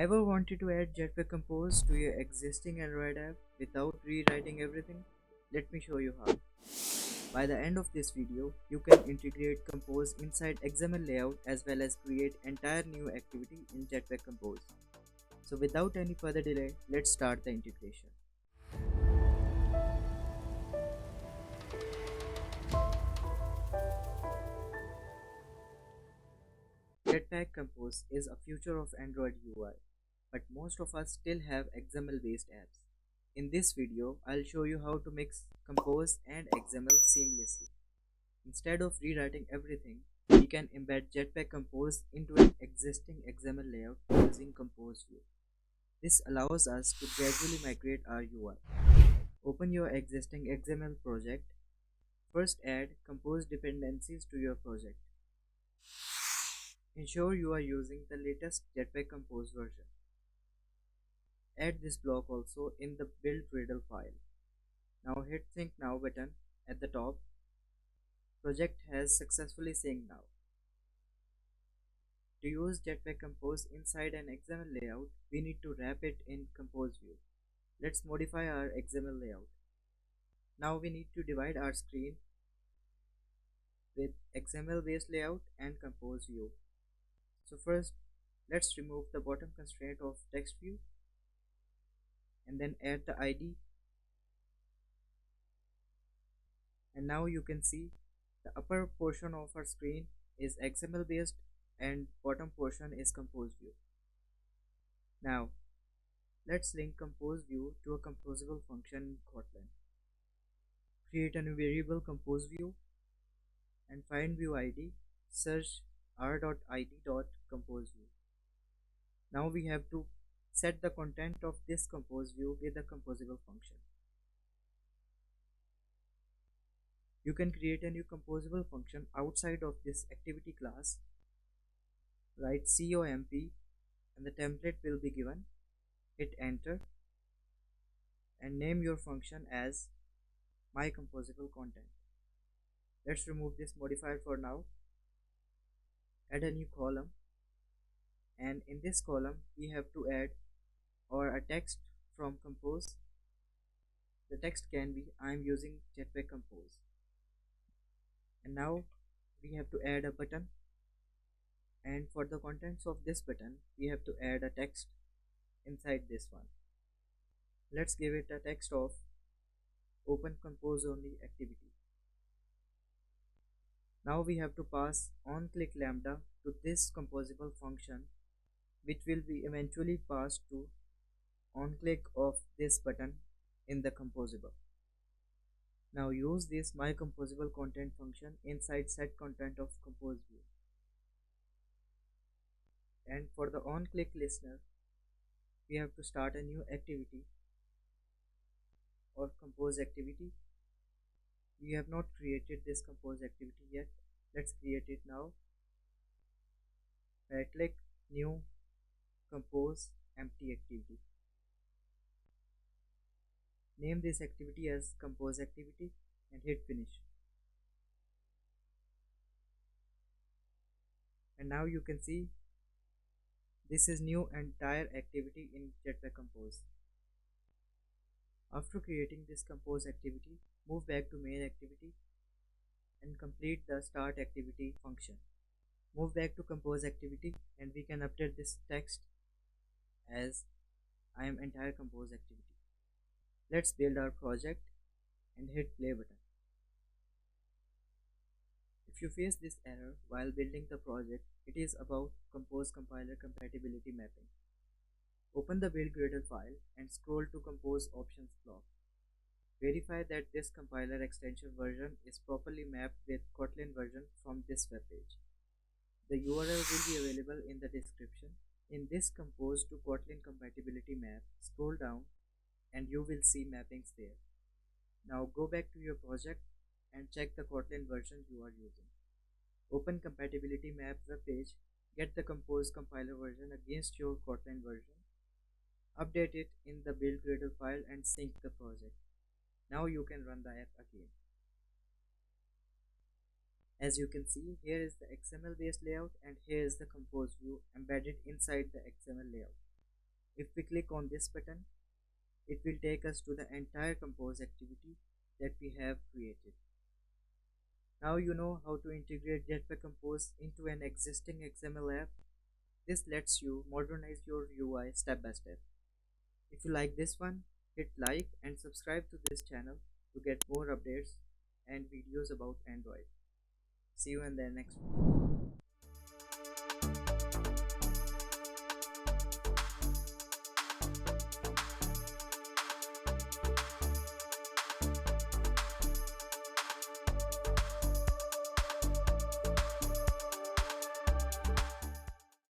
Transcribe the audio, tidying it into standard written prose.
Ever wanted to add Jetpack Compose to your existing Android app without rewriting everything? Let me show you how. By the end of this video, you can integrate Compose inside XML layout as well as create entire new activity in Jetpack Compose. So without any further delay, let's start the integration. Jetpack Compose is a future of Android UI, but most of us still have XML-based apps. In this video, I'll show you how to mix Compose and XML seamlessly. Instead of rewriting everything, we can embed Jetpack Compose into an existing XML layout using ComposeView. This allows us to gradually migrate our UI. Open your existing XML project. First add Compose dependencies to your project. Ensure you are using the latest Jetpack Compose version. Add this block also in the build Gradle file. Now hit Sync Now button at the top. Project has successfully synced now. To use Jetpack Compose inside an XML layout, we need to wrap it in ComposeView. Let's modify our XML layout. Now we need to divide our screen with XML-based layout and ComposeView. So first, let's remove the bottom constraint of text view and then add the ID. And now you can see the upper portion of our screen is XML based and bottom portion is ComposeView. Now let's link ComposeView to a composable function in Kotlin. Create a new variable ComposeView and find view ID, search r.id.composeView. Now we have to set the content of this ComposeView with a composable function. You can create a new composable function outside of this activity class. Write comp and the template will be given. Hit enter and name your function as myComposableContent. Let's remove this modifier for now. Add a new column, and in this column we have to add a text from Compose. The text can be I am using Jetpack Compose. And now we have to add a button, and for the contents of this button we have to add a text inside this one. Let's give it a text of open compose only activity. Now we have to pass onClick lambda to this composable function, which will be eventually passed to onClick of this button in the composable. Now use this myComposableContent function inside setContent of ComposeView. And for the onClick listener, we have to start a new activity or ComposeActivity. We have not created this ComposeActivity yet. Let's create it now. Right click, new, compose empty activity. Name this activity as ComposeActivity and hit finish. And now you can see this is new entire activity in Jetpack Compose. After creating this compose activity, move back to main activity and complete the start activity function. Move back to compose activity and we can update this text as I am entire compose activity. Let's build our project and hit play button. If you face this error while building the project, it is about Compose compiler compatibility mapping. Open the build Gradle file and scroll to Compose options block. Verify that this compiler extension version is properly mapped with Kotlin version from this webpage. The URL will be available in the description. In this Compose to Kotlin compatibility map, scroll down and you will see mappings there. Now go back to your project and check the Kotlin version you are using. Open compatibility map webpage, get the Compose compiler version against your Kotlin version. Update it in the build Gradle file and sync the project. Now you can run the app again. As you can see, here is the XML based layout and here is the Compose view embedded inside the XML layout. If we click on this button, it will take us to the entire compose activity that we have created. Now you know how to integrate Jetpack Compose into an existing XML app. This lets you modernize your UI step by step. If you like this one, hit like and subscribe to this channel to get more updates and videos about Android. See you in the next one.